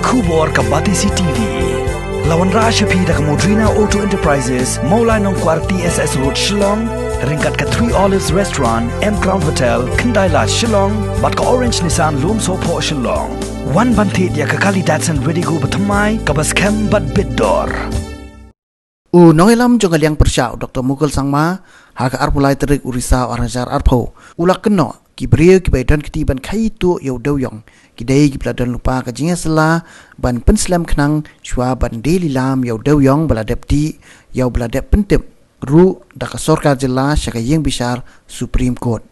Kubor Kabatisi TV. Lawan Rashapi dak Modrina Auto Enterprises, Maulai Nongkwar TSS Road Shillong, Ringkat ka 3 Olives Restaurant, M Crown Hotel, Kendaila Shillong, bat ka Orange Nissan Lumso Po Shillong. One Bantit ya kakali Datsun Ready Go Batamai, kabas kem bat Bidor. Nongelam jongaliang persau Dr. Mukul Sangma haka arpulai terik urisa arajar arpo ulak keno kibriyo kibaidan ketiban kaitu yau doyong kidai kibladan lupa kajinga sela ban penslam kenang shwa ban daily lam yau doyong baladepti yau baladep pentip ru daka sorkar jela syakayeng bisar Supreme Court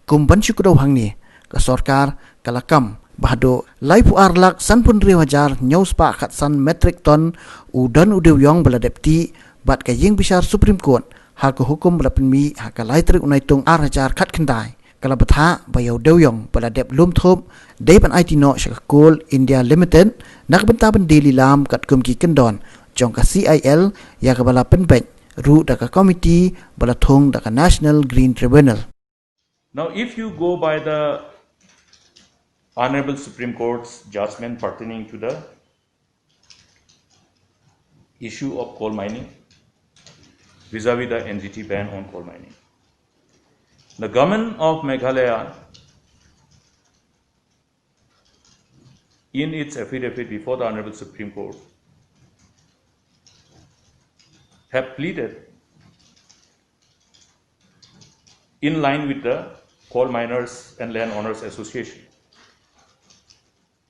kumban syukudaw hangni ka sorkar kalakam bahado laipu arlak san pun riwajar nyau spa kat san metric ton udan udewyong baladepti bat kayeng bisar Supreme Court haka hukum balapenmi haka laitrik unaitung arajar kat kendai kala batha bayau dewyong baladep lum thop depan IT no syakakul India Limited nak bentaban daily lam kat kumki kendon jongka CIL ya ka balapen bank ru daka committee balathong daka National Green Tribunal. Now if you go by the Honorable Supreme Court's judgment pertaining to the issue of coal mining vis-a-vis the NGT ban on coal mining. The government of Meghalaya, in its affidavit before the Honorable Supreme Court, have pleaded in line with the Coal Miners and Land Owners Association.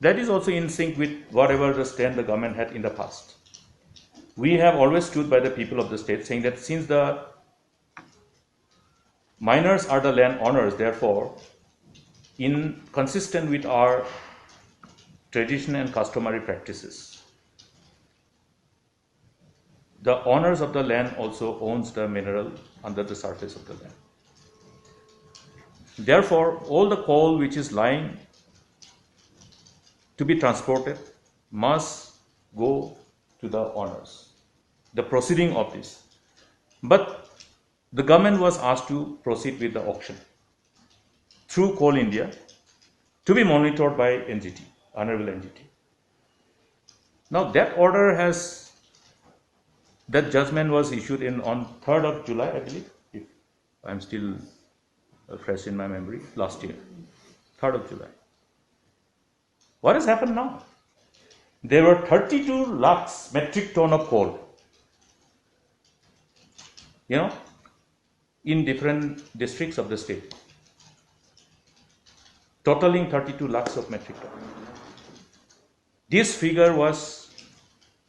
That is also in sync with whatever the stand the government had in the past. We have always stood by the people of the state, saying that since the miners are the land owners, therefore, consistent with our tradition and customary practices, the owners of the land also owns the mineral under the surface of the land. Therefore, all the coal which is lying to be transported must go to the owners, the proceeding of this. But the government was asked to proceed with the auction through Coal India to be monitored by NGT, Honorable NGT. Now that that judgment was issued on 3rd of July, I believe, if I'm still fresh in my memory, last year, 3rd of July. What has happened now? There were 32 lakhs metric ton of coal, in different districts of the state, totaling 32 lakhs of metric ton. This figure was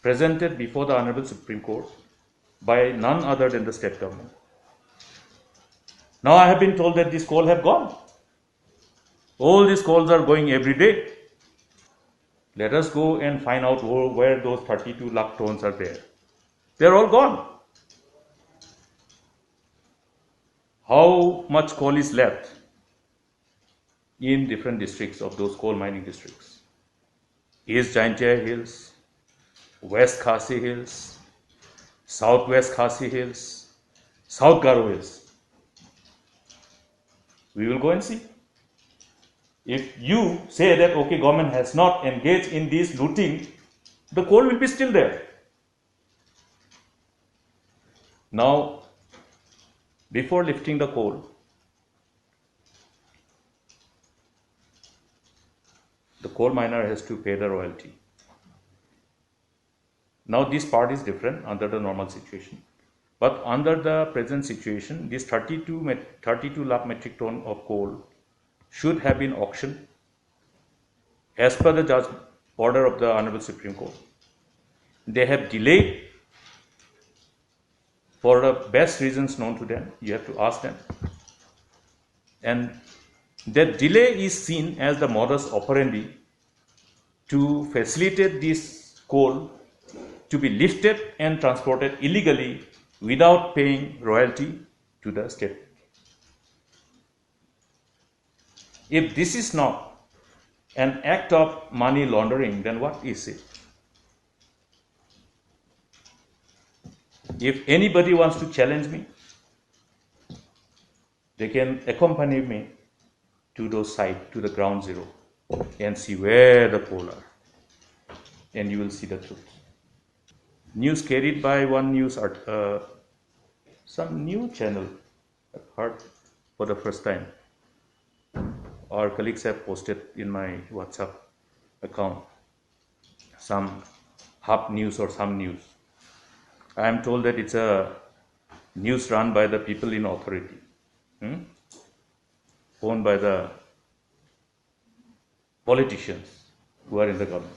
presented before the Honorable Supreme Court by none other than the state government. Now I have been told that these coal have gone. All these coals are going every day. Let us go and find out where those 32 lakh tons are there. They are all gone. How much coal is left in different districts of those coal mining districts? East Jaintia Hills, West Khasi Hills, Southwest Khasi Hills, South Garo Hills. We will go and see. If you say that, okay, government has not engaged in this looting, the coal will be still there. Now, before lifting the coal, the coal miner has to pay the royalty. Now, this part is different under the normal situation. But under the present situation, this 32 lakh metric ton of coal should have been auctioned as per the order of the Honorable Supreme Court. They have delayed for the best reasons known to them. You have to ask them. And that delay is seen as the modus operandi to facilitate this coal to be lifted and transported illegally without paying royalty to the state. If this is not an act of money laundering, then what is it? If anybody wants to challenge me, they can accompany me to those sites, to the ground zero, and see where the coal are. and you will see the truth. News carried by some new channel, I've heard for the first time. Our colleagues have posted in my WhatsApp account some half news or some news. I am told that it's a news run by the people in authority, owned by the politicians who are in the government.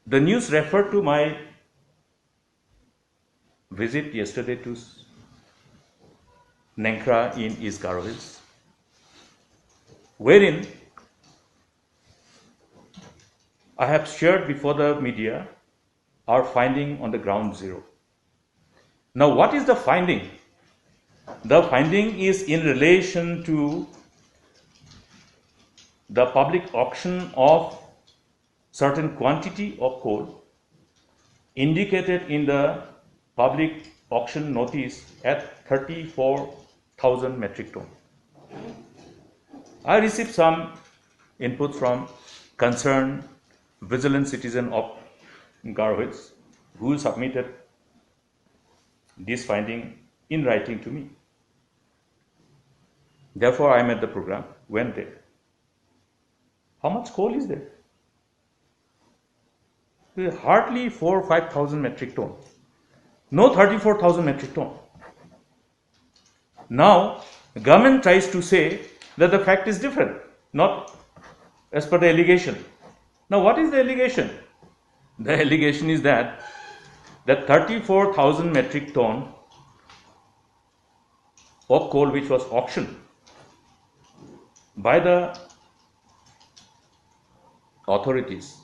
The news referred to my visit yesterday to Nenkra in East Garo Hills, wherein I have shared before the media our finding on the ground zero. Now, what is the finding? The finding is in relation to the public auction of certain quantity of coal indicated in the public auction notice at 34,000 metric ton. I received some input from concerned vigilant citizen of Garo Hills who submitted this finding in writing to me. Therefore, I met the program, went there. How much coal is there? Hardly 4,000 or 5,000 metric ton. No 34,000 metric ton. Now, the government tries to say that the fact is different, not as per the allegation. Now, what is the allegation? The allegation is that 34,000 metric ton of coal which was auctioned by the authorities